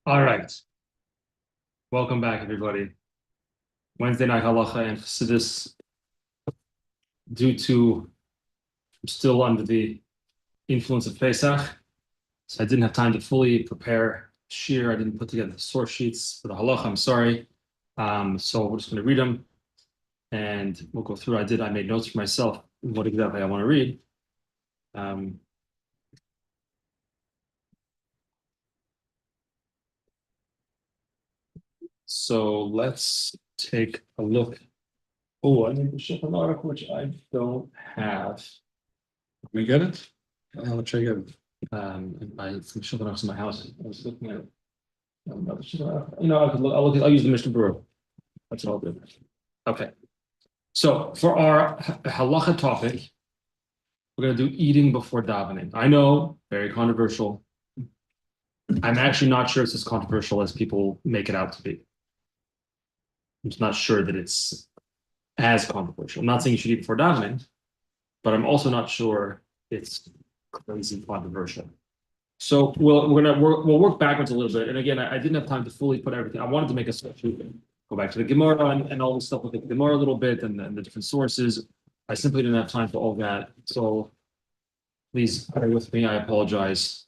All right. Welcome back, everybody. Wednesday night halacha and Chassidus. Due to I'm still under the influence of Pesach, so I didn't have time to fully prepare shir. I didn't put together the source sheets for the halacha. I'm sorry. So we're just going to read them, and we'll go through. I made notes for myself what exactly I want to read. So let's take a look. Oh, I need the Shulchan Aruch, which I don't have. We get it? I'll check it. My Shulchan Aruch's in my house. I was looking at it. I'll use the Mishnah Berurah. That's all good. Okay. So for our halacha topic, we're going to do eating before davening. I know, very controversial. I'm actually not sure it's as controversial as people make it out to be. I'm just not sure that it's as controversial. I'm not saying you should eat before davening, but I'm also not sure it's crazy controversial. So we'll work backwards a little bit. And again, I didn't have time to fully put everything. I wanted to make a session, go back to the Gemara and all the stuff with the Gemara a little bit and the different sources. I simply didn't have time for all that. So please bear with me. I apologize.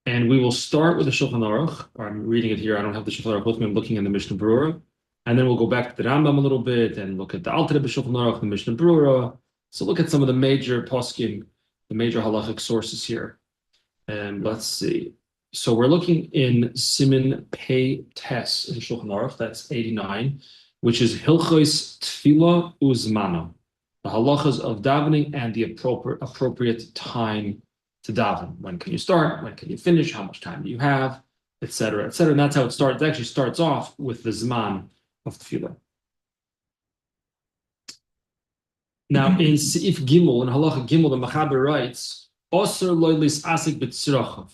And we will start with the Shulchan Aruch. I'm reading it here. I don't have the Shulchan Aruch with me. I'm looking in the Mishnah Berurah. And then we'll go back to the Rambam a little bit and look at the Alter Rebbe Shulchan Aruch, the Mishnah Berurah. So look at some of the major poskim, the major halachic sources here. And let's see. So we're looking in Siman Pei Tes in Shulchan Aruch, that's 89, which is Hilchos Tefillah Uzmana, the halachas of davening and the appropriate time to daven. When can you start? When can you finish? How much time do you have? Etc. etc. And that's how it starts. It actually starts off with the Zman of Tefillah. Now, in Seif Gimel, in Halacha Gimel, the Machaber writes, Osir loylis asik b'tzirachav.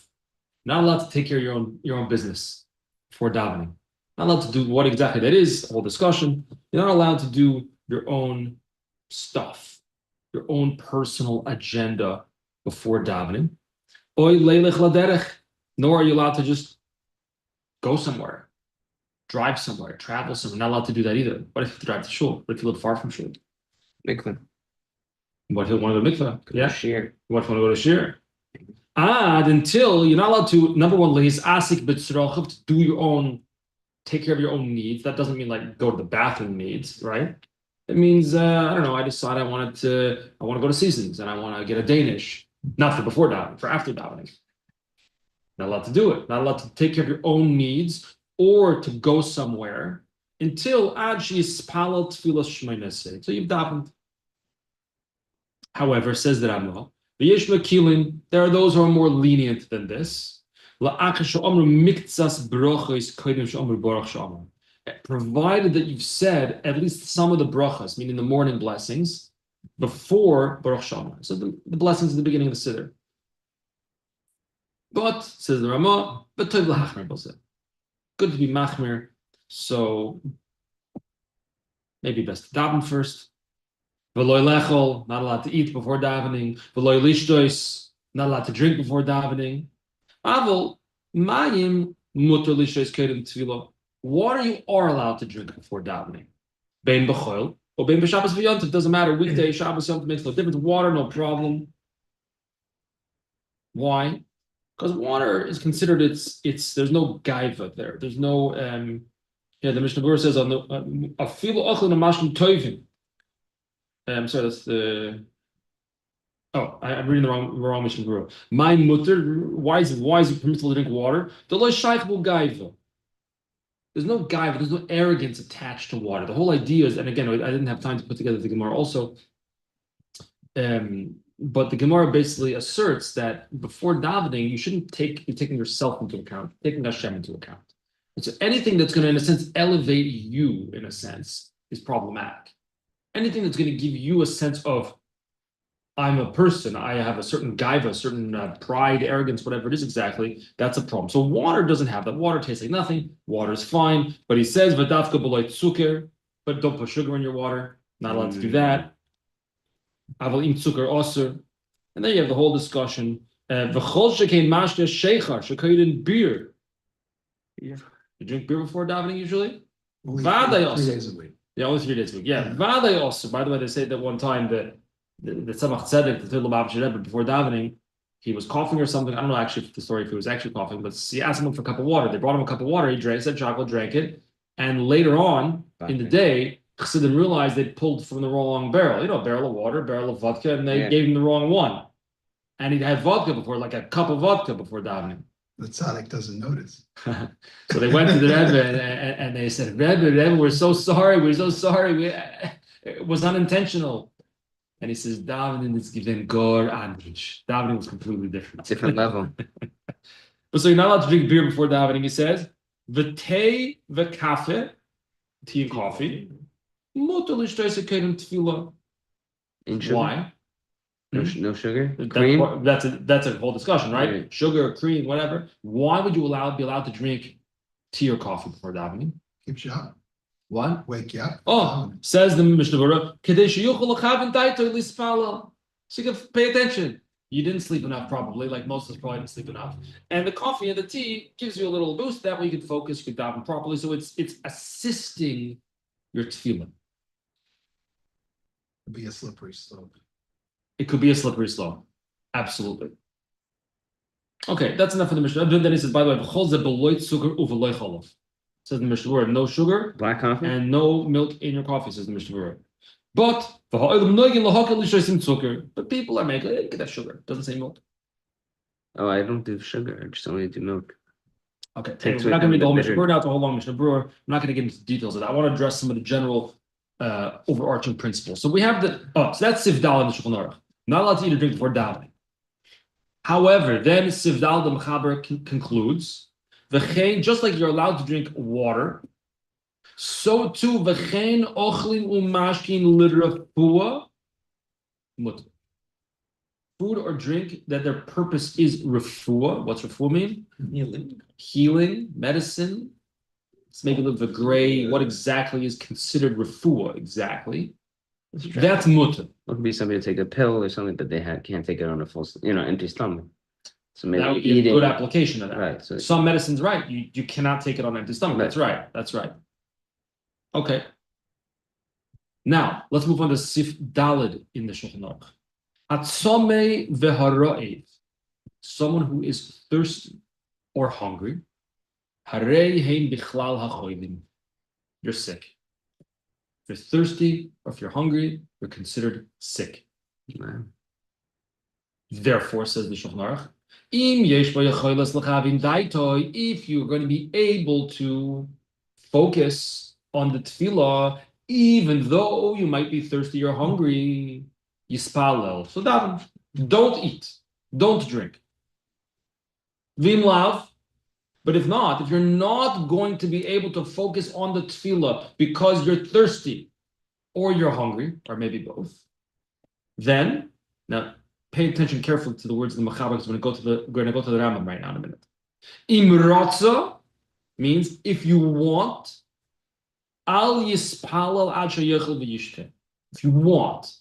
Not allowed to take care of your own business before davening. Not allowed to do what exactly that is, a whole discussion. You're not allowed to do your own stuff, your own personal agenda before davening. Oy leilech laderech. Nor are you allowed to just go somewhere, drive somewhere, travel somewhere. Not allowed to do that either. What if you have to drive to shul? What if you live far from shul? Mikveh. What if you want to go to mikveh? Yeah. Shir. What if you want to go to shir? Until you're not allowed to, number one, leis asik b'tzrochav, to do your own, take care of your own needs. That doesn't mean like go to the bathroom needs, right? It means, I don't know, I decide I want to go to Seasons and I want to get a Danish. Not for before davening, for after davening. Not allowed to do it. Not allowed to take care of your own needs or to go somewhere until ad sheyispalel tefillas shmoneh esrei. So you've davened. However, says the Rambam, v'yesh mekilim, there are those who are more lenient than this. Provided that you've said at least some of the brachas, meaning the morning blessings, before Baruch Shama. So the blessings at the beginning of the Siddur. But, says the Ramah, but good to be machmir, so maybe best to daven first. V'loy lechol, not allowed to eat before davening. V'loy lishtois, not allowed to drink before davening. Avol, mayim muter lishtois kedem tefillah. Water you are allowed to drink before davening. Bein b'choil, or bein b'Shabbos v'yontif, doesn't matter. Weekday, Shabbos, Yontif makes no difference. Water, no problem. Why? Because water is considered there's no gaiva there. There's no the Mishnah Berurah says on the afilu ochel namashim toivim. I'm sorry, that's the I'm reading the wrong Mishnah Berurah. My mutter, why is it permissible to drink water? The lo shaychbu gaiva. There's no gaiva, there's no arrogance attached to water. The whole idea is, and again, I didn't have time to put together the Gemara also. But the Gemara basically asserts that before davening, you shouldn't be taking yourself into account, taking Hashem into account. And so anything that's going to, in a sense, elevate you, in a sense, is problematic. Anything that's going to give you a sense of, I'm a person, I have a certain gaiva, a certain pride, arrogance, whatever it is exactly, that's a problem. So water doesn't have that. Water tastes like nothing. Water is fine. But he says, V'dafka b'loy tzuker, but don't put sugar in your water. Not allowed to do that. Aval im zucker osir. And then you have the whole discussion V'chol shekein mashke sheichar shekoyin beer. You drink beer before davening usually. Only Vaday 3 also. days a week. Yeah, only 3 days a week. Yeah, Yeah. Vaday also. By the way, they say that one time that the Tzemach Tzedek, the Lema'an Rebbe, before davening, he was coughing or something. I don't know actually the story if he was actually coughing, but he asked him for a cup of water. They brought him a cup of water. He drank, said chocolate, drank it, and later on in the day, Chassidim realized they'd pulled from the wrong barrel. You know, a barrel of water, barrel of vodka, and they gave him the wrong one. And he'd had vodka before, like a cup of vodka before davening. The tzaddik doesn't notice. So they went to the Rebbe and they said, Rebbe, we're so sorry. We're so sorry. It was unintentional. And he says, Davening is given gor anrich. Davening was completely different. Different level. But so you're not allowed to drink beer before davening, he says. V'tei v'kafe, tea and coffee. Mutar l'shtois kedim tefillah. Why? No sugar? Cream? That's a whole discussion, right? Right. Sugar, cream, whatever. Why would you be allowed to drink tea or coffee before davening? Keeps you up, What? wake you up. Oh, says the Mishnah Berurah, "Kedei sheyuchol lachaven daito lispala." So you can pay attention. You didn't sleep enough, probably, like most of us probably didn't sleep enough. And the coffee and the tea gives you a little boost. That way you can focus, you can daven properly. So it's assisting your tefillah. It'd be a slippery slope. It could be a slippery slope. Absolutely. Okay, that's enough for the Mishnah. Then he says, by the way, "V'chol ze beloit sugar u'v'loy cholov." Says the Mishnah Berurah, no sugar Black coffee? and no milk in your coffee, says the Mishnah Berurah. But people are making it, get that sugar. Doesn't say milk. Oh, I don't do sugar. I just only do milk. Okay, Takes we're not going to read with the whole the Mishnah Berurah, now the whole long Mishnah Berurah. I'm not going to get into the details of that. I want to address some of the general overarching principles. So we have so that's Sivdal in the Shulchan Aruch. Not allowed to eat or drink before davening. However, then Sivdal the Mechaber concludes, just like you're allowed to drink water, so too v'chein ochlin umashkin l'rafua mutar. Food or drink that their purpose is refuah. What's refuah mean? Healing, medicine. Let's make a little bit gray. What exactly is considered refuah exactly? That's mutar. It could be somebody to take a pill or something, but they can't take it on a full, empty stomach. So maybe That would be a eating. good application of that. Right. So Some medicine's right. You cannot take it on an empty stomach. Right. That's right. That's right. Okay. Now let's move on to Sif Dalid in the Shulchan Aruch. Atzomei v'hara'ev, someone who is thirsty or hungry. Harei hein bichlal hachoylim. You're sick. If you're thirsty or if you're hungry, you're considered sick. Therefore, says the Shulchan Aruch, if you're going to be able to focus on the tefillah, even though you might be thirsty or hungry, yispalel. So don't eat, don't drink. Vim lav. But if not, if you're not going to be able to focus on the tefillah because you're thirsty or you're hungry, or maybe both, then, now pay attention carefully to the words of the Mechaber, because we're going to go to the Rambam right now in a minute. Imratza means if you want, al yispalel ad sheyechel v'yishte. If you want,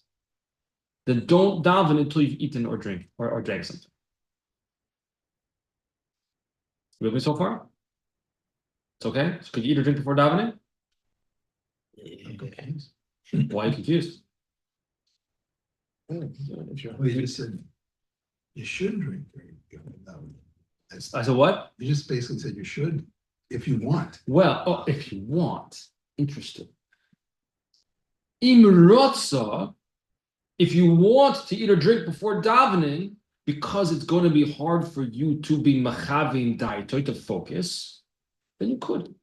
then don't daven until you've eaten or drank or drank something. You with me so far? It's okay? So could you eat or drink before davening? Okay. Why are you confused? Well, you just said you should drink. I said what? You just basically said you should, if you want. Well, if you want. Interesting. Imrotza, if you want to eat or drink before davening, because it's going to be hard for you to be machavin daitoi, to focus, then you could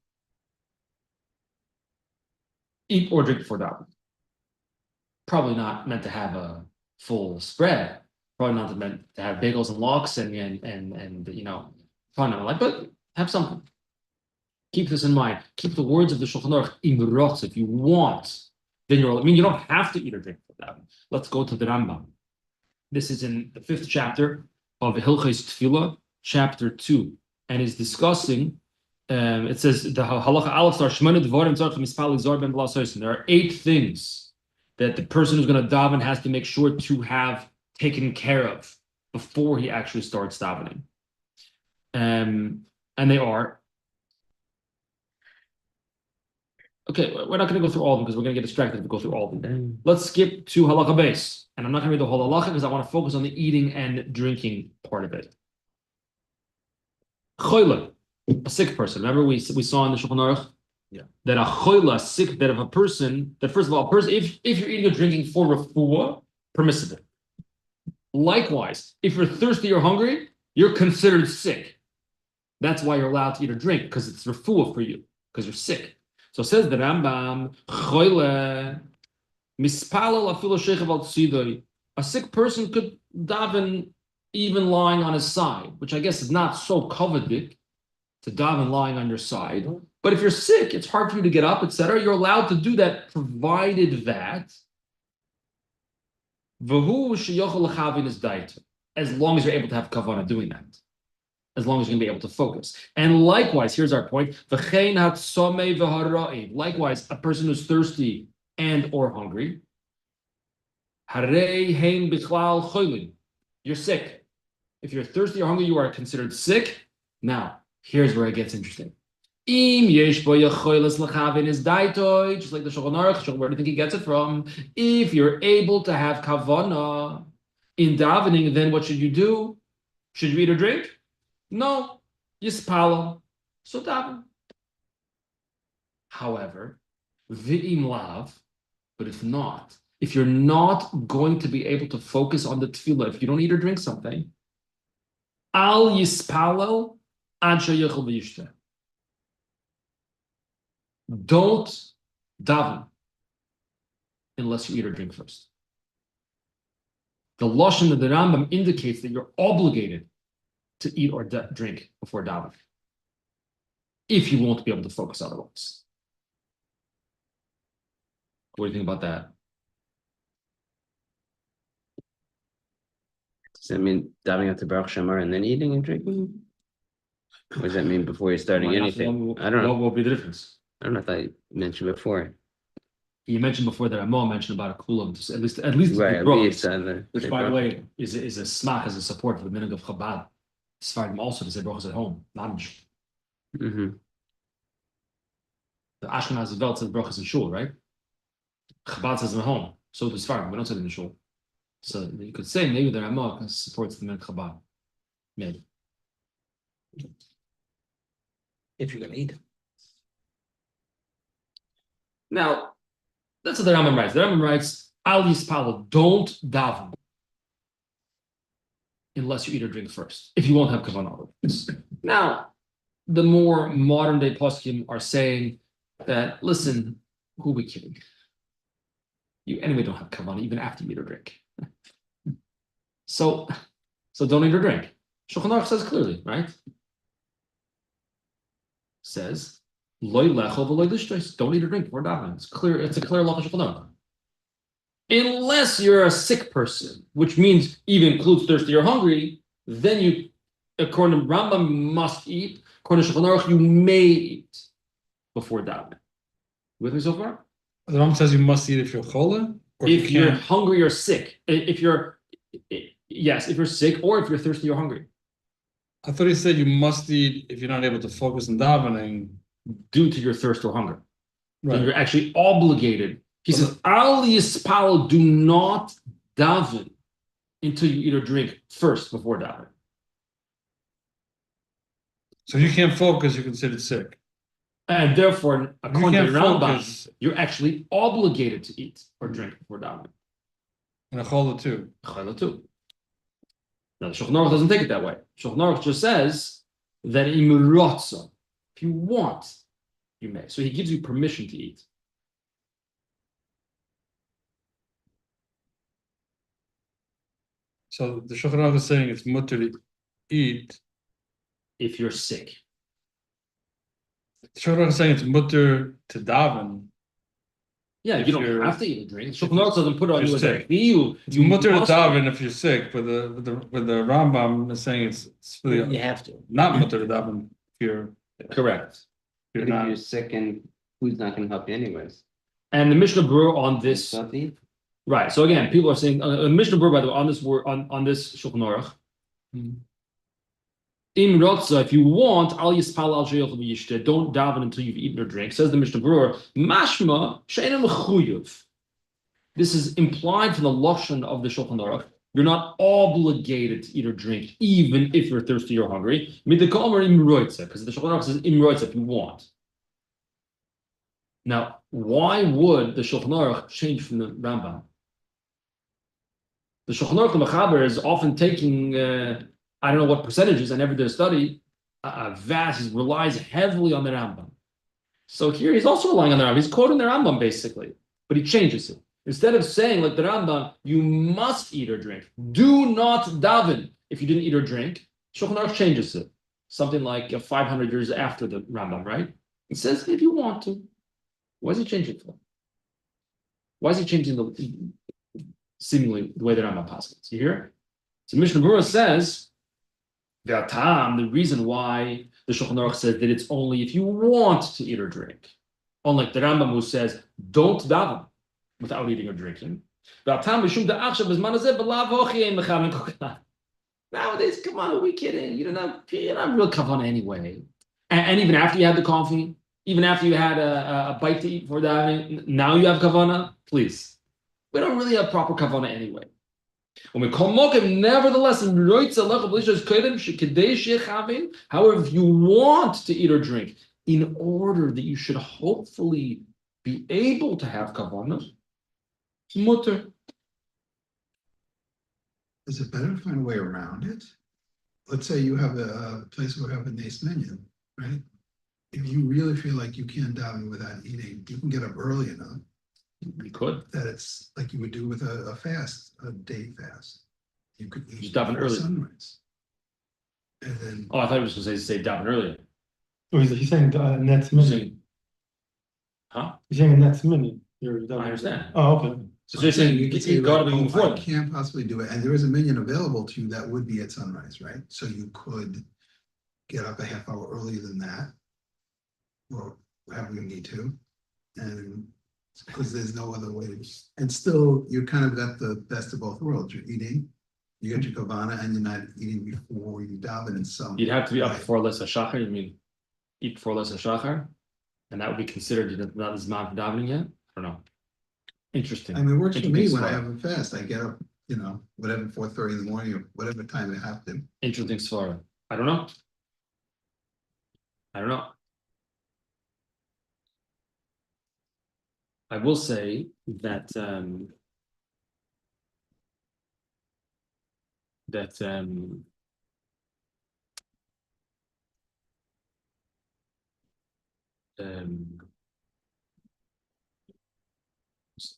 eat or drink before davening. Probably not meant to have a full spread. Probably not meant to have bagels and lox and fun and like, but have something. Keep this in mind. Keep the words of the Shulchan Aruch imrotz. If you want, then you don't have to eat or drink before davening. Let's go to the Rambam. This is in the 5th chapter of Hilchos Tefillah, chapter 2, and is discussing. It says the Halacha Aleph Sar Shmona Dvarim Tzarich Mispal Zor Ben B'las Hosen. There are 8 things that the person who's going to daven has to make sure to have taken care of. before he actually starts davening. And they are. Okay, we're not going to go through all of them because we're going to get distracted if we go through all of them. Let's skip to halacha base. And I'm not going to read the whole halacha because I want to focus on the eating and drinking part of it. Choyle, a sick person. Remember we saw in the Shulchan Aruch that a choyle, a sick bed of a person, that first of all, if you're eating or drinking for refuah, permissible. Likewise, if you're thirsty or hungry, you're considered sick. That's why you're allowed to eat or drink, because it's refuah for you, because you're sick. So it says the Rambam, choyle, mispalel afilu shechav al tzidoi. A sick person could daven even lying on his side, which I guess is not so coveted to daven lying on your side. But if you're sick, it's hard for you to get up, etc. You're allowed to do that, provided that as long as you're able to have kavanah doing that. As long as you're going to be able to focus. And likewise, here's our point. Likewise, a person who's thirsty and or hungry. You're sick. If you're thirsty or hungry, you are considered sick. Now, here's where it gets interesting. Just like the Shulchan Aruch, where do you think he gets it from? If you're able to have kavanah in davening, then what should you do? Should you eat or drink? No, yispalo, so daven. However, v'im lav, but if not, if you're not going to be able to focus on the tefillah, if you don't eat or drink something, al yispalo ad sheyachol v'yishteh. Don't daven unless you eat or drink first. The lashon of the Rambam indicates that you're obligated to eat or drink before davening, if you won't be able to focus otherwise. What do you think about that? Does that mean davening up to Baruch Shamar and then eating and drinking? What does that mean before you're starting anything? I don't know. What will be the difference? I don't know if I mentioned before. You mentioned before that Amor mentioned about a kulam, at least Right, the brooks, which by the way is a smach, as a support for the minhag of Chabad. Sfardim also to say brachos at home, not in shul. Mm-hmm. The Ashkenazi Welt says brachos in shul, right? Chabad says them at home. So does Sfardim. We don't say it in the shul. So you could say maybe the Ramah supports the minhag Chabad. Maybe. If you're gonna eat. Now, that's what the Rambam writes. The Rambam writes, Al Yispalo, don't daven unless you eat or drink first, if you won't have kavanah. Now, the more modern day poskim are saying that, listen, who are we kidding? You anyway don't have kavanah even after you eat or drink. So don't eat or drink. Shulchan Aruch says clearly, right? Says, loy lechol v'loy lishtos. Don't eat or drink before davening. It's clear. It's a clear law of Shulchan Aruch. Unless you're a sick person, which means even includes thirsty or hungry, then you, according to Rambam, you must eat. According to Shulchan Aruch, you may eat before davening. With me so far? The Rambam says you must eat if you're chola, or If you you're can't. hungry or sick, if you're sick, or if you're thirsty or hungry, I thought he said you must eat if you're not able to focus on davening. due to your thirst or hunger, then Right. you're actually obligated. He says, Al Yispal, do not daven until you eat or drink first before davening. So if you can't focus, you're considered sick. And therefore, according to can't Rambam, focus. you're actually obligated to eat or drink before davening. And a chola too. Chayla too. Now, the Shulchan Aruch doesn't take it that way. Shulchan Aruch just says that if you want, you may. So he gives you permission to eat. So the Shulchan Aruch is saying it's mutter to eat. If you're sick. The Shulchan Aruch is saying it's mutter to daven. Yeah, If you don't you're- have to eat or drink. Shulchan Aruch doesn't put it on you're you as a sick. feel. It's mutter to must- daven if you're sick, but the Rambam is saying it's really have to. not mutter to daven if you're Correct. But if not. you're sick and food's not going to help you anyways. And the Mishnah Berurah on this, So eat. right? So again, people are saying Mishnah Berurah, by the way, on this word on this Shulchan Aruch, Im Rotza, if you want, al yispal al sheyochel v'yishteh, don't daven until you've eaten or drink. Says the Mishnah Berurah, mashma she'ena mechuyev. This is implied from the lashon of the Shulchan Aruch. You're not obligated to eat or drink, even if you're thirsty or hungry. Midikomer im roitza, because the Shulchan Aruch says im roitza if you want. Now, why would the Shulchan Aruch change from the Rambam? The Shulchan Aruch, the Mechaber, is often taking, I don't know what percentages, I never did a study, he relies heavily on the Rambam. So here he's also relying on the Rambam. He's quoting the Rambam, basically, but he changes it. Instead of saying, like the Rambam, you must eat or drink. Do not daven if you didn't eat or drink. Shulchan Aruch changes it. Something like 500 years after the Rambam, right? He says, if you want to. Why is he changing it for? Why is he changing seemingly the way the Rambam passes? You hear? So Mishnah Berurah says, the reason why the Shulchan Aruch says that it's only if you want to eat or drink. Unlike the Rambam who says, don't daven without eating or drinking. Nowadays, come on, are we kidding? You're not real kavanah anyway. And even after you had the coffee, even after you had a bite to eat before davening, now you have kavanah? Please. We don't really have proper kavanah anyway. Nevertheless, however, if you want to eat or drink, in order that you should hopefully be able to have kavanah, mutter. Is it better to find a way around it? Let's say you have a place where you have a nice menu, right? If you really feel like you can't daven without eating, you can get up early enough. You could. That it's like you would do with a fast, a day fast. You could eat Just daven before early. sunrise. And then. Oh, I thought he was going to say daven earlier. Oh, he's saying net's mini. Huh? He's saying net's mini. I understand. Oh, okay. So you're saying you could can eat God even before I that. can't possibly do it, and there is a minion available to you that would be at sunrise, right? So you could get up a half hour earlier than that, or however you need to, and because there's no other way. And still, you're kind of got the best of both worlds. You're eating, you got your kavana, and you're not eating before you daven in some. You'd have to be up way. before Lesa Shachar. You mean eat before Lesa Shachar? And that would be considered not as man for davening yet? I don't know. Interesting. I mean, it works for me Interesting when I svara. have a fast. I get up, whatever, 4:30 in the morning or whatever time I have to. Interesting svara. I don't know. I will say that the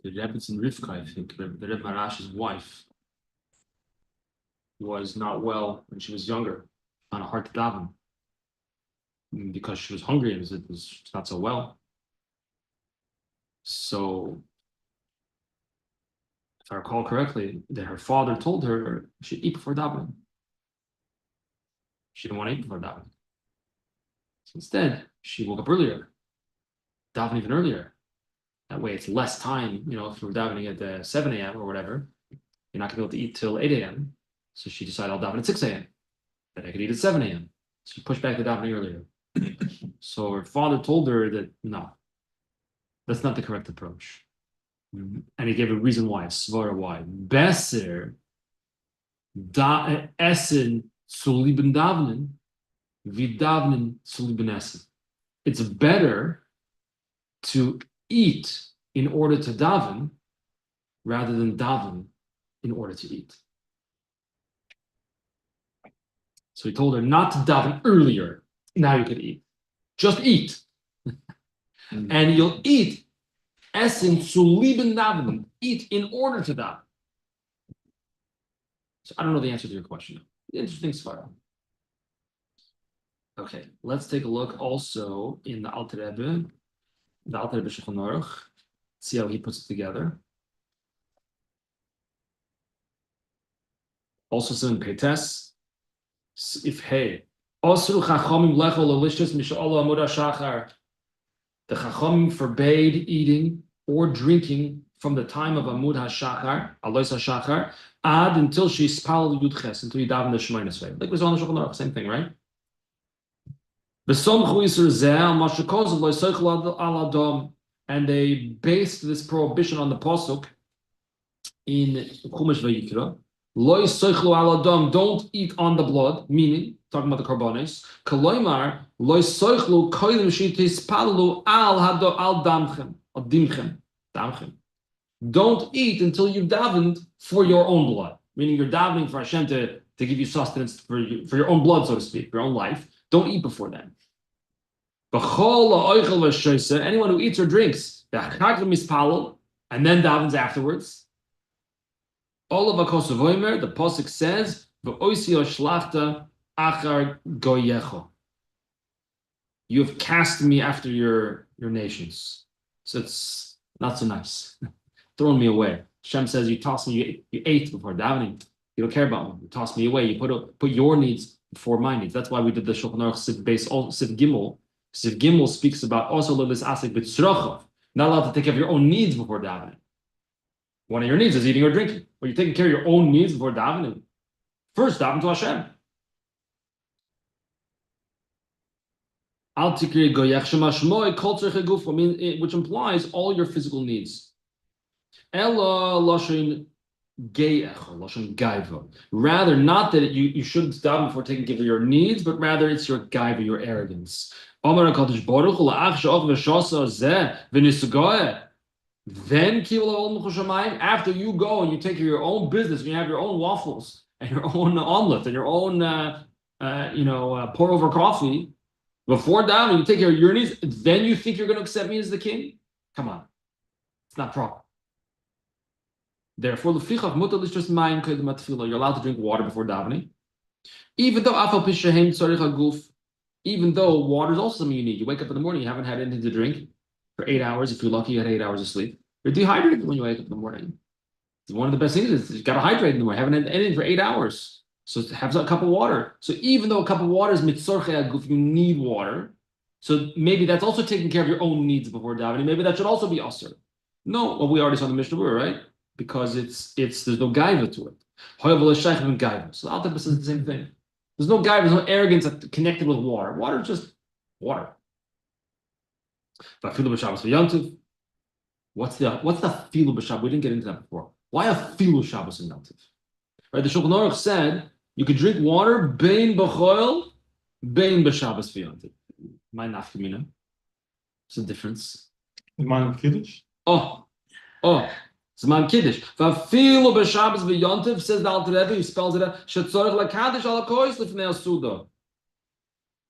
Rebbetzin Rivka, I think, the Rebbe Marash's wife, was not well when she was younger, on a hard to daven, because she was hungry and it was not so well. So, if I recall correctly, that her father told her she should eat before davening. She didn't want to eat before davening. So instead, she woke up earlier, daven even earlier. That way, it's less time. If you were davening at 7 a.m. or whatever, you're not going to be able to eat till 8 a.m. So she decided, I'll daven at 6 a.m. Then I could eat at 7 a.m. So she pushed back the davening earlier. So her father told her that no, that's not the correct approach. And he gave a reason why, a svara why. Beser da essen zu lieben davenen, wie davenen zu lieben essen. It's better to eat in order to daven rather than daven in order to eat. So he told her not to daven earlier. Now you could eat. Just eat. And you'll eat essen zu lieben daven. Eat in order to daven. So I don't know the answer to your question. Interesting svara. Okay, let's take a look also in the Alter Rebbe, Shulchan Aruch. See how he puts it together. Also, so in Peites, if hey, Osru Chachamim lechol elishtos misha'ala amud hashachar. The Chachamim forbade eating or drinking from the time of Amud HaShachar, Alois HaShachar, ad until she spal Yudches, until you daven the Shemoneh Esrei. Like we saw in the Shulchan Aruch, same thing, right? And they based this prohibition on the pasuk in Chumash Vayikra. Lo yisoichlu al adam, don't eat on the blood, meaning, talking about the karbonis. Kaloimar, lo yisoichlu koilim shetispallu al dimchem. Don't eat until you've davened for your own blood, meaning you're davening for Hashem to give you sustenance for your own blood, so to speak, your own life. Don't eat before then. Anyone who eats or drinks, and then davens afterwards. All of Akosovoimer, the Pasuk says, you have cast me after your nations. So it's not so nice. Thrown me away. Hashem says, you tossed me, you ate before davening. You don't care about me. You tossed me away. You put your needs before my needs. That's why we did the Shulchan Aruch Siv base, Siv Gimel. Siv Gimel speaks about also this asik b'tzrochav, not allowed to take care of your own needs before davening. One of your needs is eating or drinking. But you're taking care of your own needs before davening. First, daven to Hashem. Which implies all your physical needs. Rather, not that you shouldn't daven before taking care of your needs, but rather it's your gaiva, your arrogance. Then, after you go and you take care of your own business, and you have your own waffles and your own omelet and your own, pour over coffee, before davening, you take care of your needs, then you think you're going to accept me as the king? Come on. It's not proper. Therefore, you're allowed to drink water before davening. Even though water is also something you need. You wake up in the morning, you haven't had anything to drink for 8 hours. If you're lucky, you had 8 hours of sleep. You're dehydrated when you wake up in the morning. One of the best things is you got to hydrate in the morning. Haven't had anything for 8 hours. So have a cup of water. So even though a cup of water is mitzorchei aguf, you need water. So maybe that's also taking care of your own needs before davening. Maybe that should also be usher. No, well, we already saw the Mishnah Berurah, right? Because there's no gaiva to it. So Alter says the same thing. There's no gaiva, there's no arrogance connected with water. Water is just water. What's the filu b'Shabbos? We didn't get into that before. Why a filu Shabbos and Yontiv? Right? The Shulchan Aruch said you could drink water bein b'choil, bein b'Shabbos v'Yontiv. My nafkamina. What's the difference? Zman Kiddush? Zman Kiddush. V'afilu b'Shabbos v'Yontiv, says the Alter Rebbe, he spells it out, shetzorech l'kadosh ala kois lifnei asuda.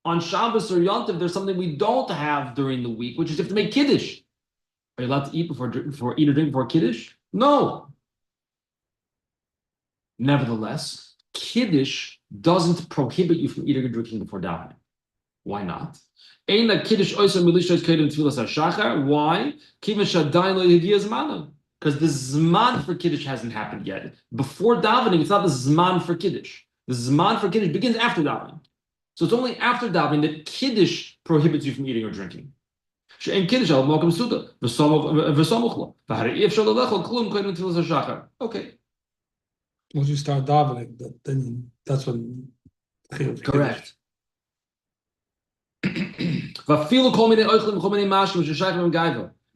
On Shabbos or Yontiv, there's something we don't have during the week, which is you have to make Kiddush. Are you allowed to eat before eat or drink before Kiddush? No. Nevertheless, Kiddush doesn't prohibit you from eating or drinking before davening. Why not? Why? Because the Zman for Kiddush hasn't happened yet. Before davening, it's not the Zman for Kiddush. The Zman for Kiddush begins after davening. So it's only after davening that Kiddush prohibits you from eating or drinking. Okay. Once you start davening, then that's when. Correct.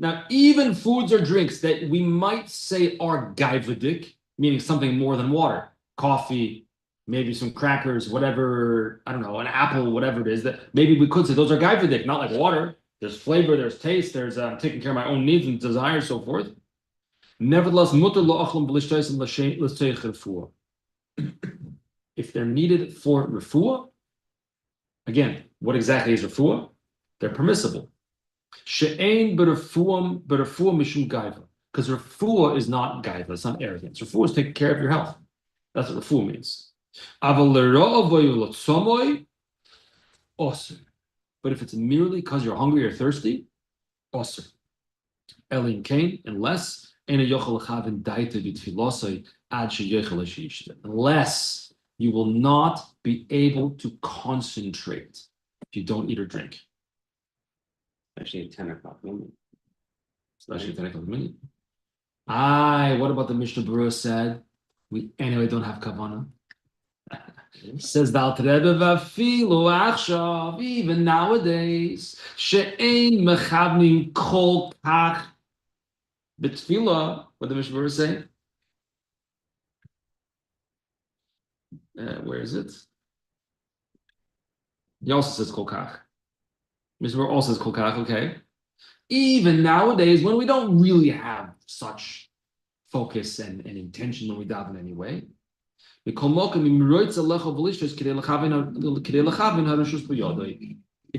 Now, even foods or drinks that we might say are gaivadik, meaning something more than water, coffee, maybe some crackers, whatever, I don't know, an apple, whatever it is, that maybe we could say those are gaivadik, not like water. There's flavor, there's taste, there's taking care of my own needs and desires, so forth. Nevertheless, if they're needed for refuah, again, what exactly is refuah? They're permissible. She'ein b'refuah mishum gaiva, because refuah is not gaiva, it's not arrogance. Refuah is taking care of your health. That's what refuah means. Awesome. But if it's merely because you're hungry or thirsty, awesome. Elin Kain, unless you will not be able to concentrate if you don't eat or drink. Especially at 10 o'clock. Especially at 10 o'clock. What about the Mishnah Berurah said? We anyway don't have kavanah. Says the Alter Rebbe, "Vafilu achshav," even nowadays, she'ein mechavnim kol kach b'tefillah. What the Mishnah Berurah say? Where is it? He also says kol kach. Mishnah Berurah also says kol kach. Okay. Even nowadays, when we don't really have such focus and intention when we daven anyway. If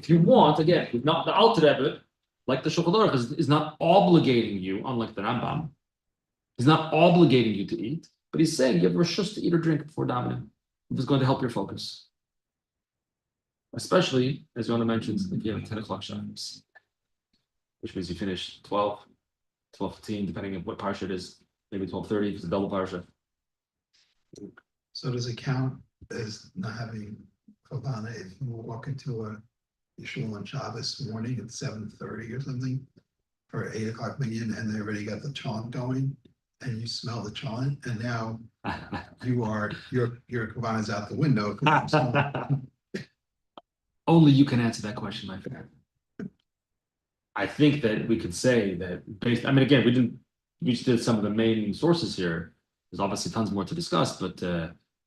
you want, again, not the Alter Rebbe, like the Shulchan Aruch, is not obligating you, unlike the Rambam. He's not obligating you to eat, but he's saying you have reshus to eat or drink before davening. If it's going to help your focus. Especially, as Yonah mentions, if you have 10 o'clock shabbos, which means you finish 12, 12:15, depending on what parsha it is, maybe 12:30 if it's a double parsha. So does it count as not having kavana if you walk into a shul on Shabbos morning at 7:30 or something for 8 o'clock minyan and they already got the chant going and you smell the chant and now your kavana's out the window. Only you can answer that question, my friend. I think that we could say that based, I mean, again, we just did some of the main sources here. There's obviously tons more to discuss, but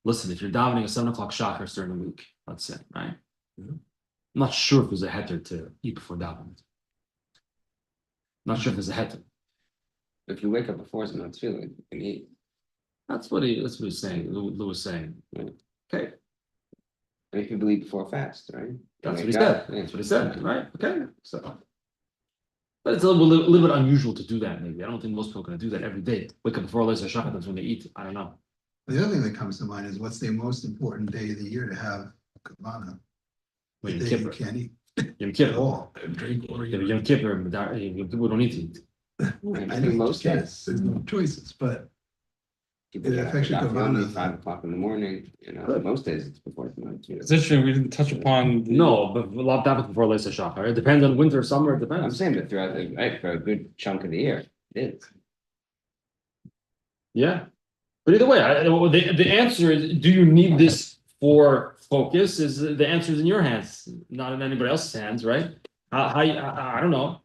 listen, if you're davening a 7 o'clock shachar during the week, let's say, right? I'm not sure if there's a heter to eat before davening. Not sure if there's a heter. If you wake up before it's not feeling, you can eat. That's what he's saying. Lou was saying. Right. Okay. And if you believe before fast, right? That's what Wake he said. up, yeah. That's what he said, right? Okay. So, but it's a little bit unusual to do that, maybe. I don't think most people are going to do that every day. Wake up before Lezer Shabbat, that's when they eat. I don't know. The other thing that comes to mind is what's the most important day of the year to have kavana? Well, The Yom day you Kippur. can't eat Yom at Kippur. all, drink or Yeah, eat. Yom Kippur, we don't need to eat. I know most cases, there's no choices, but People It get affects your up at kavana. 5 o'clock in the morning, Good. most days it's before it's not. It's interesting, we didn't touch upon. No, but a lot happens before Lezer Shabbat. It depends on winter, summer, it I'm depends. saying that throughout the, right, for a good chunk of the year, it is. Yeah. But either way, the answer is, do you need this for focus? Is the answer is in your hands, not in anybody else's hands, right? I don't know.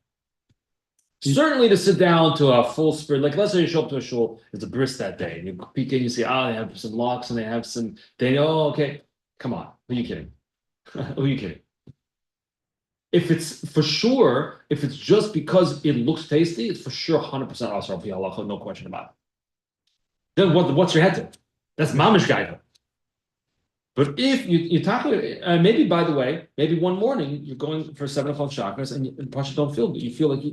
Certainly to sit down to a full spirit, like let's say you show up to a shul, it's a bris that day, and you peek in, you see, they have some locks and they have some, okay, come on, who are you kidding? Who are you kidding? If it's for sure, if it's just because it looks tasty, it's for sure 100% asar fi halacha, no question about it. Then what's your head to? That's mamish gaida. But if you talk, maybe by the way, maybe one morning you're going for 7 o'clock chakras and you don't feel good. You feel like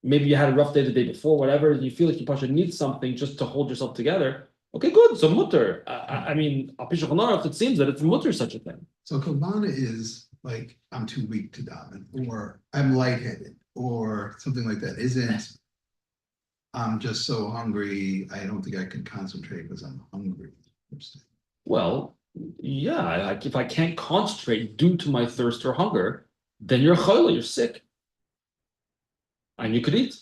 maybe you had a rough day the day before, whatever. You feel like you need something just to hold yourself together. Okay, good. So mutter. I mean, it seems that it's mutter such a thing. so kavana is like, I'm too weak to daven, or I'm lightheaded, or something like that. Isn't, I'm just so hungry, I don't think I can concentrate because I'm hungry. Well, yeah, like if I can't concentrate due to my thirst or hunger, then you're chayla, you're sick. And you could eat.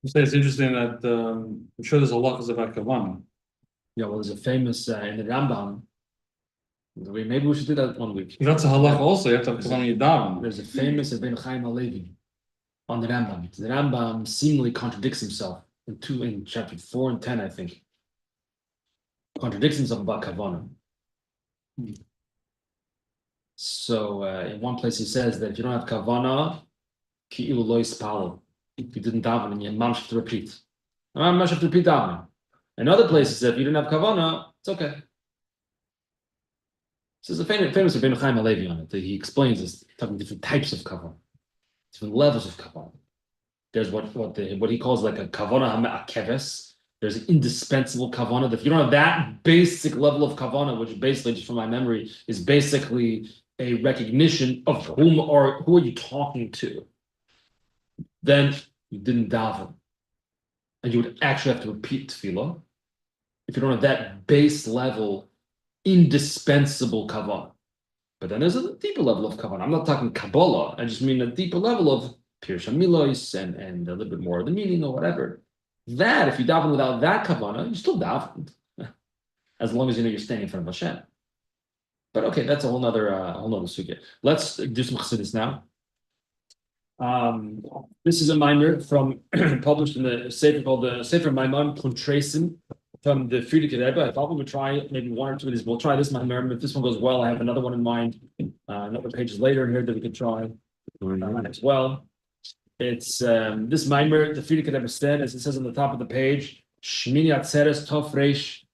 Say it's interesting that I'm sure there's a lot about Kavanah. Yeah, well, there's a famous in the Rambam. Maybe we should do that one week. That's a halacha also, you have to have Kavanah Yadavan. There's a famous Ibn Chaim Halevi on the Rambam. The Rambam seemingly contradicts himself in chapter 4 and 10, I think. Contradicts himself about kavanah. So in one place he says that if you don't have kavanah, ki'ilu lo yispalel. If you didn't daven, and you have to repeat. I'm have to repeat davening. In other places, if you didn't have kavanah, it's okay. So there's a famous Ibn Chaim Halevi on it. He explains this, talking different types of kavanah, different levels of kavanah. There's what he calls like a kavanah ha'keves. There's an indispensable kavanah. If you don't have that basic level of kavanah, which basically, just from my memory, is basically a recognition of who are you talking to, then you didn't daven, and you would actually have to repeat tefillah. If you don't have that base level, indispensable kavanah, But then there's a deeper level of kavanah. I'm not talking Kabbalah. I just mean a deeper level of Pirush Milos and a little bit more of the meaning or whatever. That, if you daven without that kavanah, you still daven, as long as you know you're standing in front of Hashem. But okay, that's a whole nother sugya. Let's do some Chassidus now. This is a mimer from published in the Sefer called the Sefer Maimon Kuntresim from the Friedrich Rebbe. I thought we would try maybe one or two of these. We'll try this mimer. If this one goes well, I have another one in mind. Another pages later here that we could try as well. It's this mimer. The Friedrich Rebbe said, as it says on the top of the page, Shmini Atzeres Tov Reish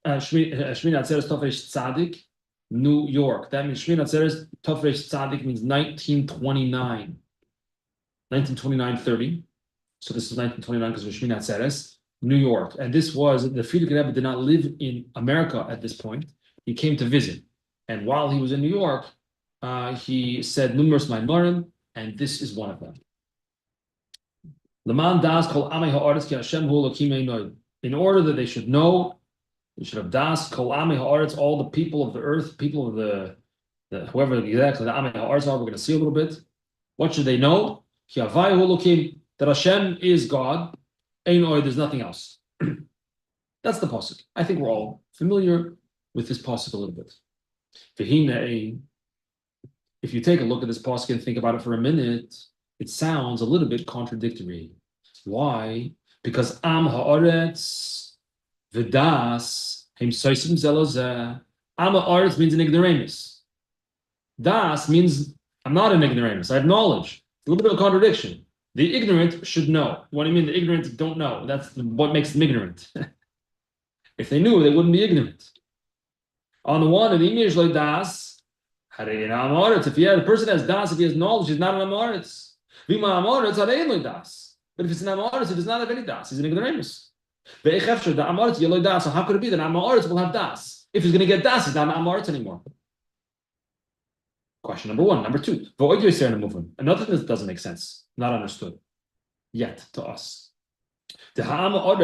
Tzadik, New York. That means Shmini Atzeres Tov Reish Tzadik means 1929. 1929-30. So this is 1929 because of Shmini Atzeres, New York. And this was, the Friedrich Rebbe did not live in America at this point. He came to visit. And while he was in New York, he said numerous maimarim, and this is one of them. Lema'an das kol amei ha'aretz ki Hashem hu Elokim einod. In order that they should know, they should have das kol amei ha'aretz, all the people of the earth, people of the whoever exactly the amei ha'aretz are, we're going to see a little bit. What should they know? Ki havai hu Elokim, that Hashem is God, einod, there's nothing else. That's the pasuk. I think we're all familiar with this pasuk a little bit. V'hinei, if you take a look at this pasuk and think about it for a minute, it sounds a little bit contradictory. Why? Because am haaretz v'das heim soisim zelozeh. Am haaretz means an ignoramus. Das means I'm not an ignoramus. I have knowledge. It's a little bit of a contradiction. The ignorant should know. What do you mean? The ignorant don't know. That's what makes them ignorant. If they knew, they wouldn't be ignorant. On the one, in English, like das, if the person has das, if he has knowledge, he's not an amaretz. But if it's an amaretz, he does not have any das. He's an ignoramus. So how could it be that an amaretz will have das? If he's going to get das, he's not an amaretz anymore. Question number one. Number two. Another thing that doesn't make sense, not understood yet to us. What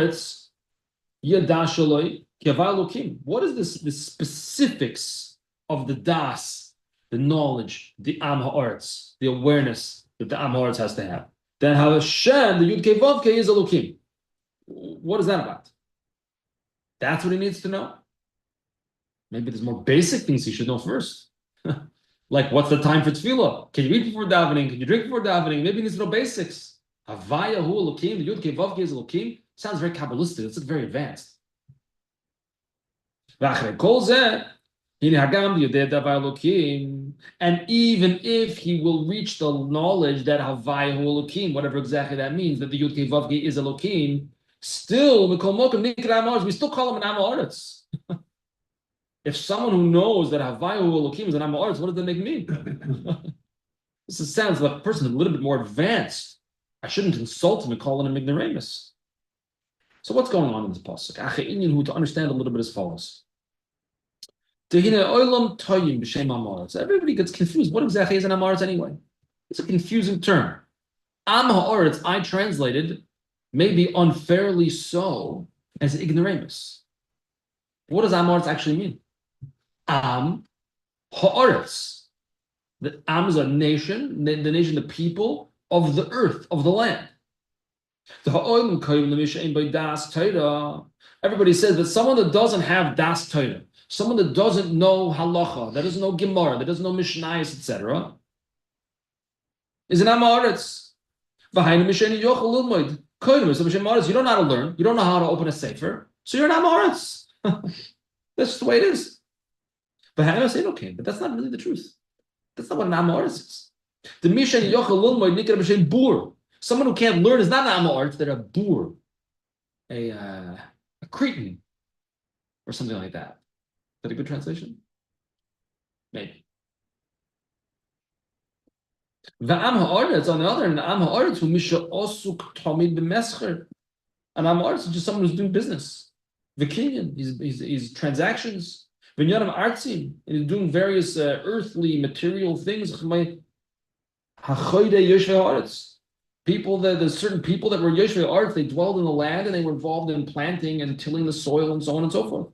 is the specifics of the das, the knowledge, the am ha'aretz, the awareness that the am ha'aretz has to have? Then how Hashem, the Yud Kei Vav Kei, is Elokim. What is that about? That's what he needs to know. Maybe there's more basic things he should know first. Like, what's the time for tefillah? Can you eat before davening? Can you drink before davening? Maybe he needs to know basics. Havaya hu Elokim, the Yud Kei Vav Kei is Elokim. Sounds very Kabbalistic. It's very advanced. And even if he will reach the knowledge that Havaya hu Elokim, whatever exactly that means, that the Yud Kei Vav Kei is Elokim, still we still call him an Am Ha'aretz. If someone who knows that Havaya hu Elokim is an Am Ha'aretz, what does that make me? This sounds like a person a little bit more advanced. I shouldn't insult him and call him ignoramus. So what's going on in this pasuk? To understand a little bit as follows. Everybody gets confused. What exactly is an amaretz anyway? It's a confusing term. Am ha'aretz, I translated, maybe unfairly so, as ignoramus. What does am ha'aretz actually mean? Am ha'aretz. The am is a nation, the nation, the people of the earth, of the land. Everybody says that someone that doesn't have das Torah, someone that doesn't know halacha, that doesn't know Gemara, that doesn't know Mishnayos, etc., is an am ha'aretz. You don't know how to learn, you don't know how to open a sefer, so you're an am ha'aretz. That's just the way it is. But Hannah said, okay, but that's not really the truth. That's not what an am ha'aretz is. The Mishan Yochel Lulmoid Nikra B'Shem Bur. Someone who can't learn is not an am ha'aretz, they're a bur, a cretin, or something like that. Is that a good translation? Maybe. V'am ha'aretz, on the other hand, am ha'aretz hu misha osuk tamid b'mescher. An am ha'aretz is just someone who's doing business. V'kinyan, he's transactions. V'nyanim artzim, and he's doing various earthly, material things. Ha'choyde yoshvei ha'aretz. People there's certain people that were Yoshvei Arts, they dwelled in the land and they were involved in planting and tilling the soil and so on and so forth.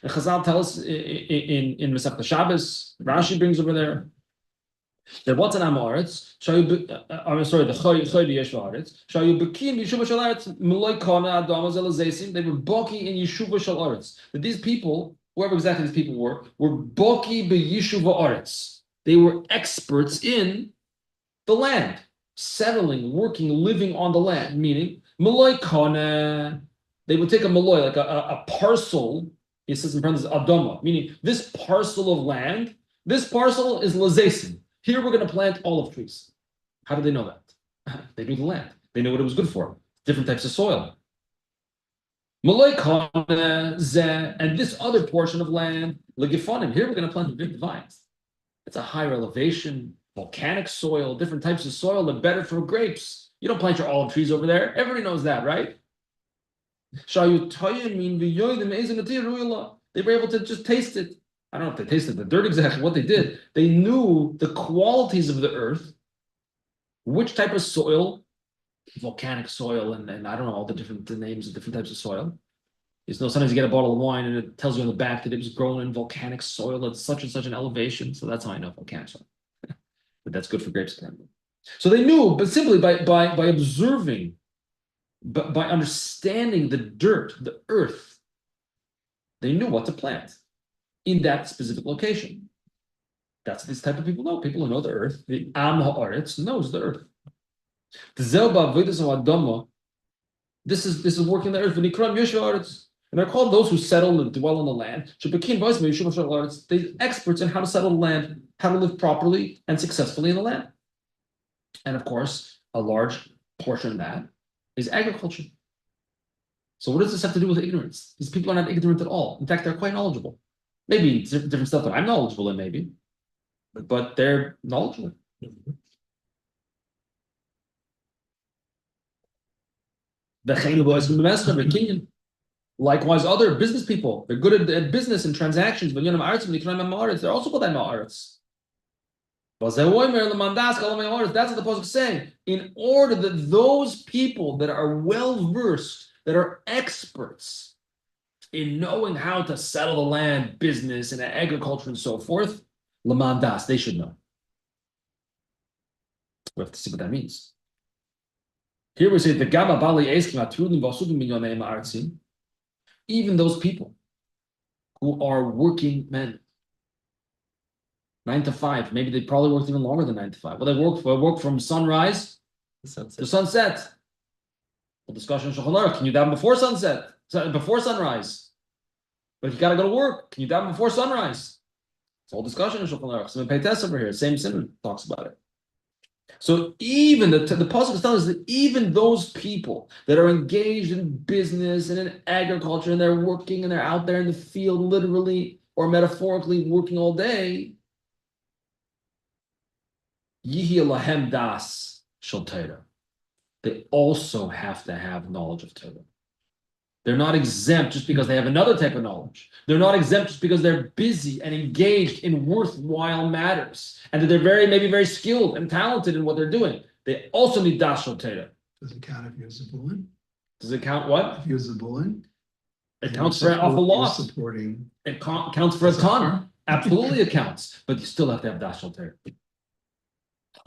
And Chazal tell us in Masechta Shabbos, Rashi brings over there. There was an Amoritz. I'm sorry, the Choy Yesh V'Aretz. Shayu Bekim Yeshuva Shel Aretz. Meloi Kana Adama Zelazesim. They were Boki in Yeshuva Shel Aretz. That these people, whoever exactly these people were Boki B'Yeshuva Aretz. They were experts in the land, settling, working, living on the land. Meaning, Meloi Kana. They would take a Meloi, like a parcel. He says in parentheses Adama, meaning this parcel of land. This parcel is Lazesim. Here we're going to plant olive trees. How do they know that? They knew the land. They knew what it was good for. Different types of soil. And this other portion of land, Legifonim, here we're going to plant big vines. It's a higher elevation, volcanic soil, different types of soil that are better for grapes. You don't plant your olive trees over there. Everybody knows that, right? They were able to just taste it. I don't know if they tasted the dirt exactly, what they did. They knew the qualities of the earth, which type of soil, volcanic soil, and I don't know all the names of different types of soil. You know, sometimes you get a bottle of wine and it tells you on the back that it was grown in volcanic soil at such and such an elevation. So that's how I know volcanic soil. But that's good for grapes apparently. So they knew, but simply by observing, by understanding the dirt, the earth, they knew what to plant in that specific location. That's this type of people know. People who know the earth. The Am Ha'aretz knows the earth. This is working the earth. And they're called those who settle and dwell on the land. They're experts in how to settle the land, how to live properly and successfully in the land. And of course, a large portion of that is agriculture. So what does this have to do with ignorance? These people are not ignorant at all. In fact, they're quite knowledgeable. Maybe different stuff that I'm knowledgeable in, maybe, but they're knowledgeable. Likewise, other business people, they're good at business and transactions. They're also called Ma'aretz. That's what the Pasuk is saying. In order that those people that are well versed, that are experts in knowing how to settle the land, business, and agriculture, and so forth, Lema'an das, they should know. We have to see what that means. Here we say the Gama Bali even those people who are working men, 9 to 5, maybe they probably worked even longer than 9 to 5. Well, they work from sunrise to sunset. The discussion in Shulchan Aruch, can you daven before sunset? Before sunrise? But if you gotta go to work, can you daven before sunrise? It's all discussion in Shulchan Aruch. Some pt.1 over here, same Simon talks about it. So even the Pasuk is telling us that even those people that are engaged in business and in agriculture and they're working and they're out there in the field literally or metaphorically working all day, Yihi lahem das shel Torah. They also have to have knowledge of Torah. They're not exempt just because they have another type of knowledge. They're not exempt just because they're busy and engaged in worthwhile matters and that they're maybe very skilled and talented in what they're doing. They also need das shel Torah. Does it count if you're Zabulin? Does it count what? If you're Zabulin? It counts for an awful lot. Supporting. It counts for a ton. Absolutely it counts. But you still have to have das shel Torah.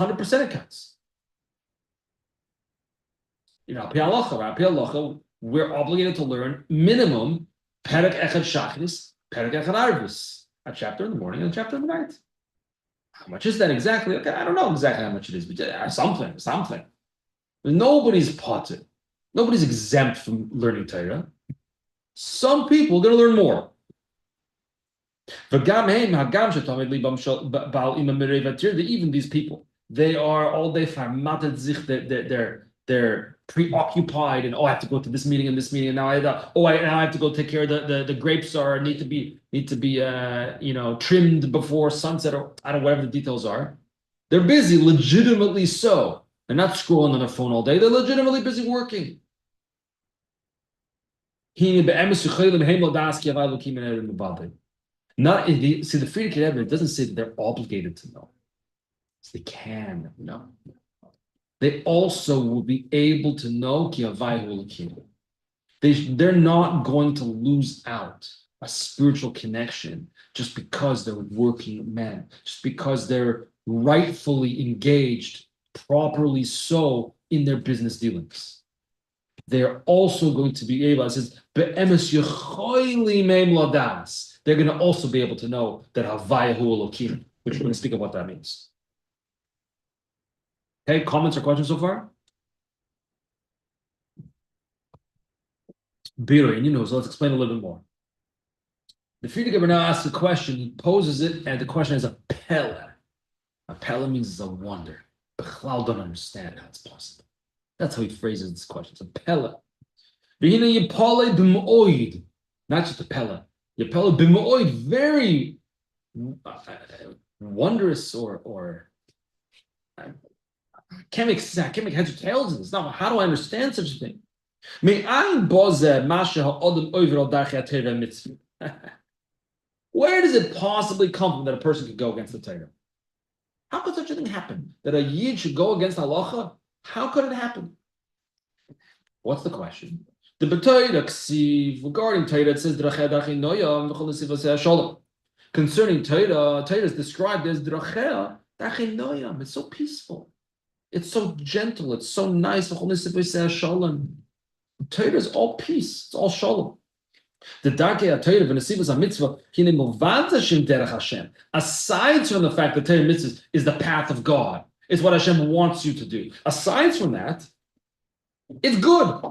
100% it counts. You know, Halacha, we're obligated to learn minimum Perek Echad Shachris, Perek Echad Arvis, a chapter in the morning and a chapter in the night. How much is that exactly? Okay, I don't know exactly how much it is, but something. Nobody's potter. Nobody's exempt from learning Torah. Some people are going to learn more. Even these people, they are all day they're preoccupied and I have to go to this meeting and this meeting and now I have to go take care of the grapes need to be trimmed before sunset or I don't know whatever the details are. They're busy, legitimately so. They're not scrolling on their phone all day. They're legitimately busy working. The Friedrich Rebbe doesn't say that they're obligated to know. They can know. They also will be able to know they're not going to lose out a spiritual connection just because they're working men, just because they're rightfully engaged, properly so, in their business dealings. They're also going to be able, it says, be'emes yechoili meim ladas. They're going to also be able to know that Havayahu Elokim, which we're going to speak of what that means. Okay, comments or questions so far? Biro, and you know, so let's explain a little bit more. The Friedrich now asks a question, he poses it, and the question is a pella. A pella means it's a wonder. Bechlal don't understand how it's possible. That's how he phrases this question. It's a pella. Not just a pella. Yipala b'mo'oid, very wondrous or I can't make heads or tails of this. Now, how do I understand such a thing? Where does it possibly come from that a person could go against the Torah? How could such a thing happen? That a Yid should go against halacha? How could it happen? What's the question? The regarding Torah, it says concerning Torah, Torah is described as it's so peaceful, it's so gentle, it's so nice. Torah is all peace, it's all shalom. The darkei Torah v'nesivos mitzvah hine movanzashim derech Hashem. Aside from the fact that Torah mitzvah is the path of God, it's what Hashem wants you to do. Aside from that, it's good.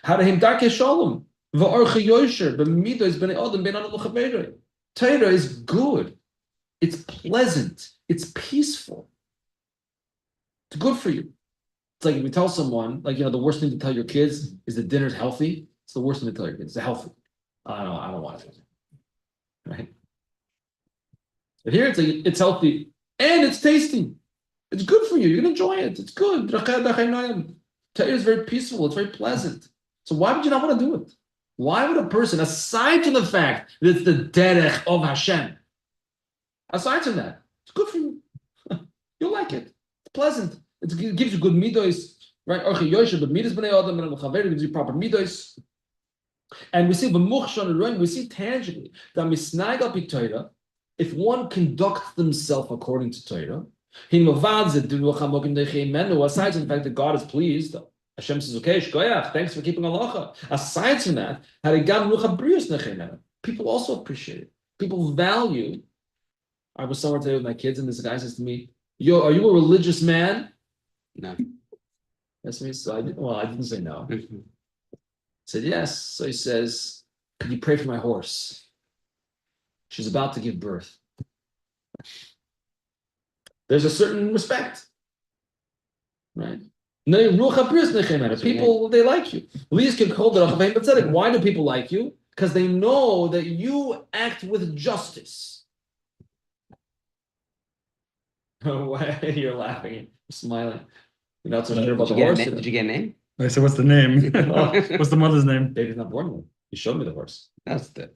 Harahim darkei shalom v'orcha yosher b'midos b'nei adam ben adam l'chaverei. Torah is good. It's pleasant. It's peaceful. It's good for you. It's like if you tell someone, like, the worst thing to tell your kids is that dinner's healthy. It's the worst thing to tell your kids. It's healthy. I don't want it. Right? But here it's healthy and it's tasty. It's good for you. You're going to enjoy it. It's good. Torah is very peaceful. It's very pleasant. So why would you not want to do it? Why would a person, aside from the fact that it's the derech of Hashem, aside from that, it's good for you. You'll like it. It's pleasant. It gives you good midos, right? Orcha yosher, but midos b'nei adam and l'chaver gives you proper midos. And we see we see tangibly that misnag al pi Torah, if one conducts themselves according to Torah, aside from the fact that God is pleased, Hashem says, okay, shkoyach, thanks for keeping halacha. Aside from that, people also appreciate it. People value. I was somewhere today with my kids, and this guy says to me, "Yo, are you a religious man?" No. That's me. So I didn't say no. I said yes. So he says, "Could you pray for my horse? She's about to give birth." There's a certain respect, right? People, they like you. Why do people like you? Because they know that you act with justice. Why you're laughing? You're smiling. You're not so sure about the horse. Did you get a name? I said, what's the name? What's the mother's name? Baby's not born yet. You showed me the horse. That's the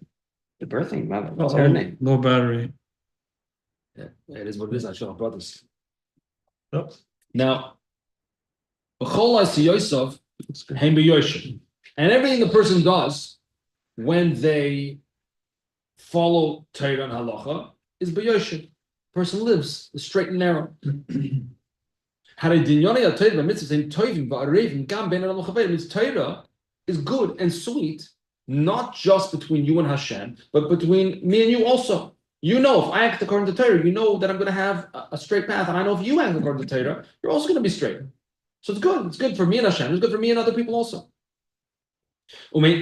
birthing mother. What's her name? Low battery. Yeah, it is what it is. I show my brothers. Yep. Now, and everything the person does when they follow Torah and Halacha is b'yosher. Person lives the straight and narrow. Means Torah is good and sweet, not just between you and Hashem, but between me and you also. You know, if I act according to Torah, you know that I'm going to have a straight path, and I know if you act according to Torah, you're also going to be straight. So it's good. It's good for me and Hashem. It's good for me and other people also. So where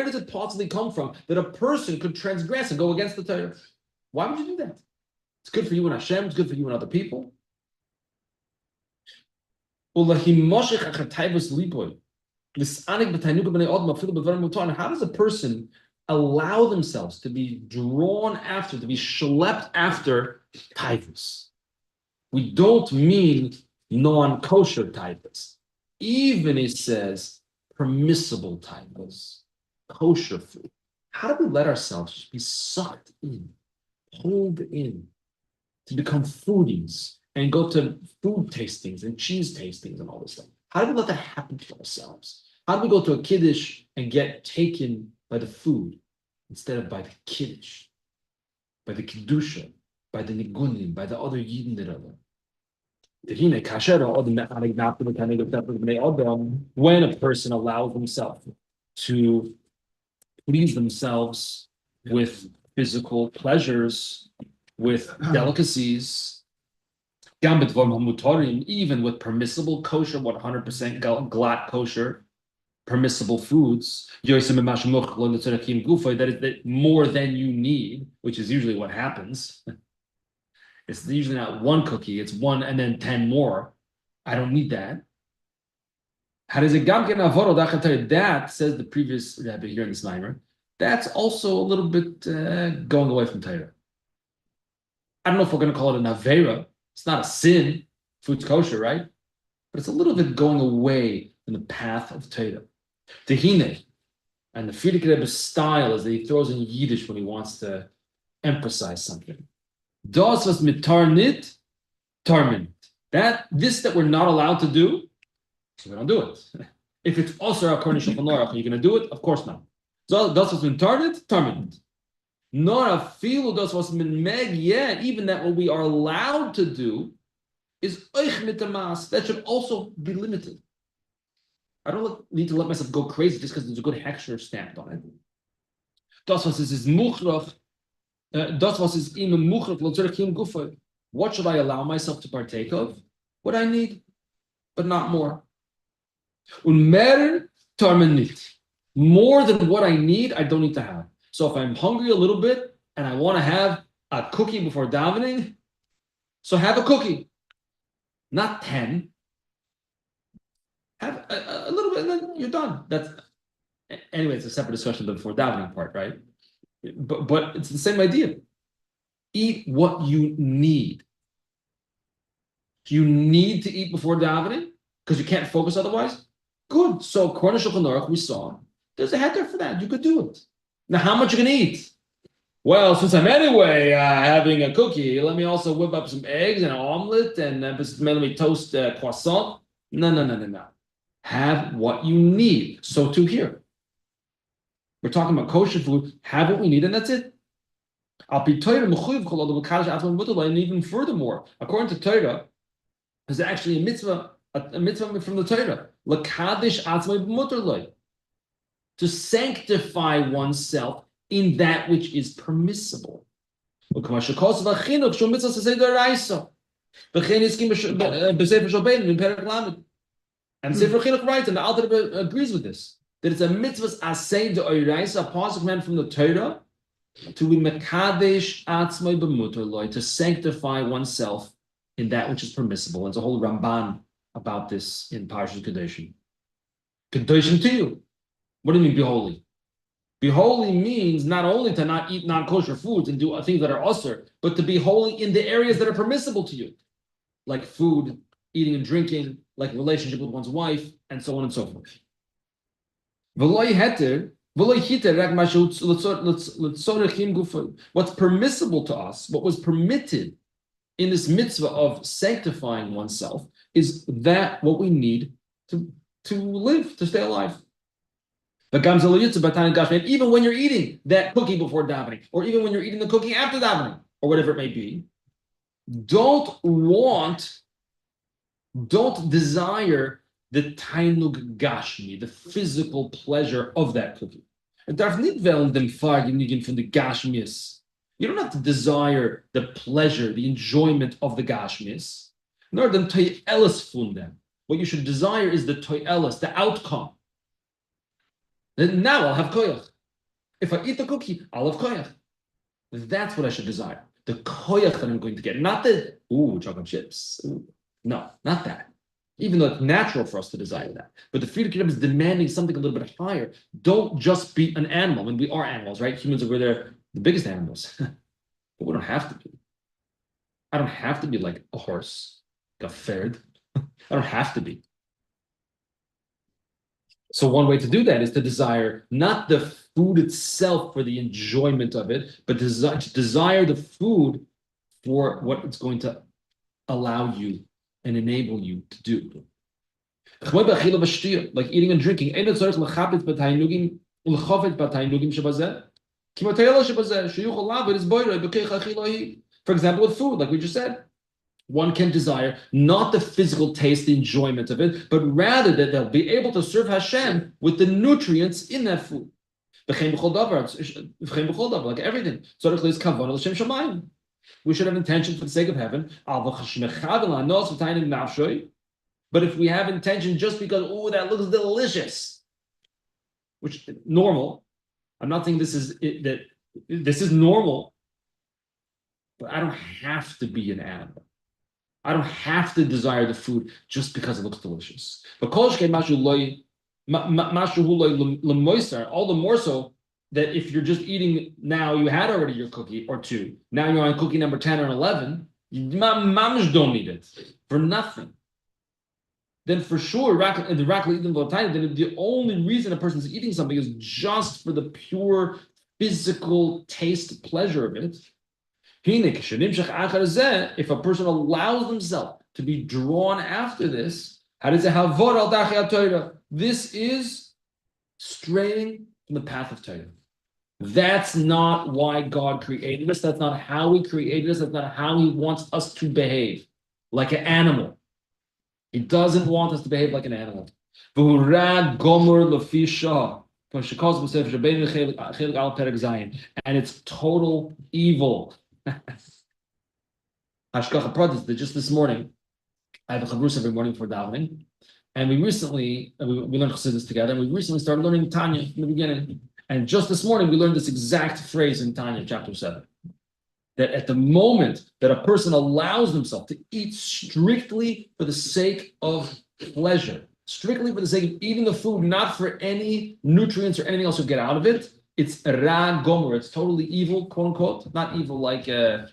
does it possibly come from that a person could transgress and go against the Torah? Why would you do that? It's good for you and Hashem. It's good for you and other people. How does a person allow themselves to be drawn after, to be schlepped after taivus? We don't mean non-kosher taivus. Even it says permissible taivus, kosher food. How do we let ourselves just be sucked in, pulled in, to become foodies and go to food tastings and cheese tastings and all this stuff? How do we let that happen to ourselves? How do we go to a kiddush and get taken by the food instead of by the kiddush, by the kedusha, by the nigunim, by the other yidin that are there? When a person allows himself to please themselves with physical pleasures, with delicacies, even with permissible kosher, 100% glatt kosher, permissible foods, that is that more than you need, which is usually what happens. It's usually not one cookie, it's one and then 10 more. I don't need that. How does it that says the previous Rebbe here in the Slimer? That's also a little bit going away from Torah. I don't know if we're going to call it an Avera. It's not a sin. Food's kosher, right? But it's a little bit going away from the path of Torah. Tehine, and the Frierdiker Rebbe's style is that he throws in Yiddish when he wants to emphasize something. Das was mit tarnit, tarmin. That we're not allowed to do, so we don't do it. If it's also according to Shulchan Aruch, are you going to do it? Of course not. So das was mit tarnit, tarmin. Nor a feel das was mit meg, yeah, even that what we are allowed to do is oich mit mas. That should also be limited. I don't need to let myself go crazy just because there's a good hechsher stamped on it. Das was is muchrach. Das was is im muchrach l'tzorechim gufa. What should I allow myself to partake of? What I need, but not more. Und mehr tarmen nicht. More than what I need, I don't need to have. So if I'm hungry a little bit and I want to have a cookie before davening, so have a cookie, not 10. Have a little bit, and then you're done. Anyway, it's a separate discussion than the before davening part, right? But it's the same idea. Eat what you need. You need to eat before davening because you can't focus otherwise. Good. So, according to Shulchan Aruch, we saw there's a header for that. You could do it. Now, how much you can eat? Well, since I'm anyway having a cookie, let me also whip up some eggs and an omelet and let me toast croissant. No. Have what you need. So too here. We're talking about kosher food. Have what we need, and that's it. And even furthermore, according to Torah, there's actually a mitzvah from the Torah. To sanctify oneself in that which is permissible. And Sefer Chinuch writes, and the Alter Rebbe agrees with this, that it's a mitzvah's asay de'oraisa, a positive command from the Torah, to be mekadesh atzmai b'mutar, to sanctify oneself in that which is permissible. And there's a whole Ramban about this in Parshas Kedeshim. Kedeshim to you. What do you mean, be holy? Be holy means not only to not eat non-kosher foods and do things that are usher, but to be holy in the areas that are permissible to you, like food, eating and drinking, like relationship with one's wife, and so on and so forth. What's permissible to us, what was permitted in this mitzvah of sanctifying oneself, is that what we need to live, to stay alive. And even when you're eating that cookie before davening, or even when you're eating the cookie after davening, or whatever it may be, don't the tainug gashmi, the physical pleasure of that cookie. You don't have to desire the pleasure, the enjoyment of the gashmis, nor the toyelis fundem. What you should desire is the toyelis, the outcome. Then now I'll have koyach. If I eat the cookie, I'll have koyach. That's what I should desire. The koyach that I'm going to get, not the chocolate chips. Ooh. No, not that. Even though it's natural for us to desire that. But the Frierdiker Rebbe is demanding something a little bit higher. Don't just be an animal. I mean, we are animals, right? Humans are the biggest animals. But we don't have to be. I don't have to be like a horse, like a ferd. I don't have to be. So one way to do that is to desire not the food itself for the enjoyment of it, but to desire the food for what it's going to allow you and enable you to do. Like eating and drinking. For example, with food, like we just said, one can desire not the physical taste, the enjoyment of it, but rather that they'll be able to serve Hashem with the nutrients in that food. Like everything. We should have intention for the sake of heaven. But if we have intention just because, oh, that looks delicious, which normal, I'm not saying this is that this is normal, but I don't have to be an animal. I don't have to desire the food just because it looks delicious. But all the more so that if you're just eating now, you had already your cookie or two. Now you're on cookie number 10 or 11. You don't need it for nothing. Then for sure, the only reason a person is eating something is just for the pure physical taste pleasure of it. If a person allows themselves to be drawn after this, this is straying from the path of Torah. That's not why God created us. That's not how He created us. That's not how He wants us to behave, like an animal. He doesn't want us to behave like an animal. And it's total evil. Hashgacha Pratis, that just this morning, I have a chavrus every morning for davening, and we learned Chassidus together, and we recently started learning Tanya in the beginning. And just this morning, we learned this exact phrase in Tanya, chapter 7. That at the moment that a person allows themselves to eat strictly for the sake of pleasure, strictly for the sake of eating the food, not for any nutrients or anything else you get out of it, it's ra gomer. It's totally evil, quote unquote. Not evil like a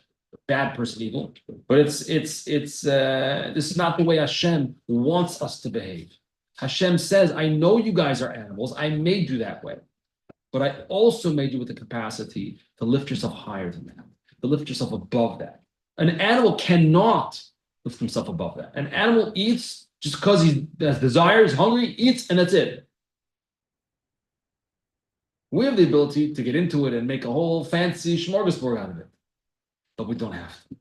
bad person evil, but this is not the way Hashem wants us to behave. Hashem says, I know you guys are animals. I made you that way. But I also made you with the capacity to lift yourself higher than that, to lift yourself above that. An animal cannot lift himself above that. An animal eats just because he has desire, he's hungry, eats, and that's it. We have the ability to get into it and make a whole fancy smorgasbord out of it, but we don't have to.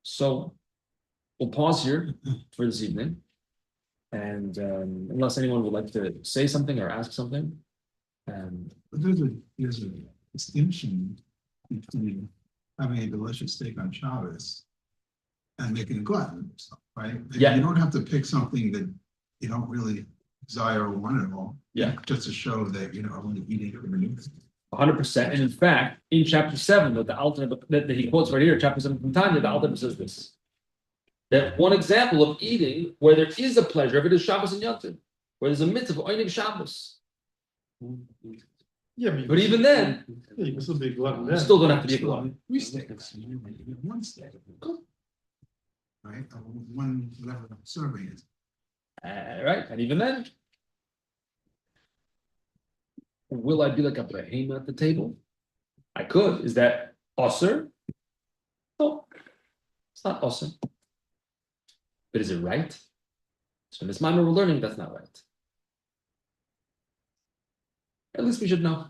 So we'll pause here for this evening. And unless anyone would like to say something or ask something. But there's a distinction between having a delicious steak on Shabbos and making a glutton of yourself, right? Yeah. You don't have to pick something that you don't really desire or want at all. Yeah. Just to show that, I want to eat it for me. 100%. And in fact, in chapter 7, that he quotes right here, chapter 7 from Tanya, the Alter says this. That one example of eating where there is a pleasure of it is Shabbos and Yom Tov, where there's a mitzvah of Oynim Shabbos. Yeah, But even then, you can still be a glutton you then. still don't have to be a glutton. Three steaks. One steak. Right? One whatever serving is. Right? And even then, will I be like a behemoth at the table? I could. Is that usher? No, it's not usher. But is it right? So in this moment we're learning that's not right. At least we should know.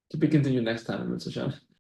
To be continued next time, Mitzvah Shem.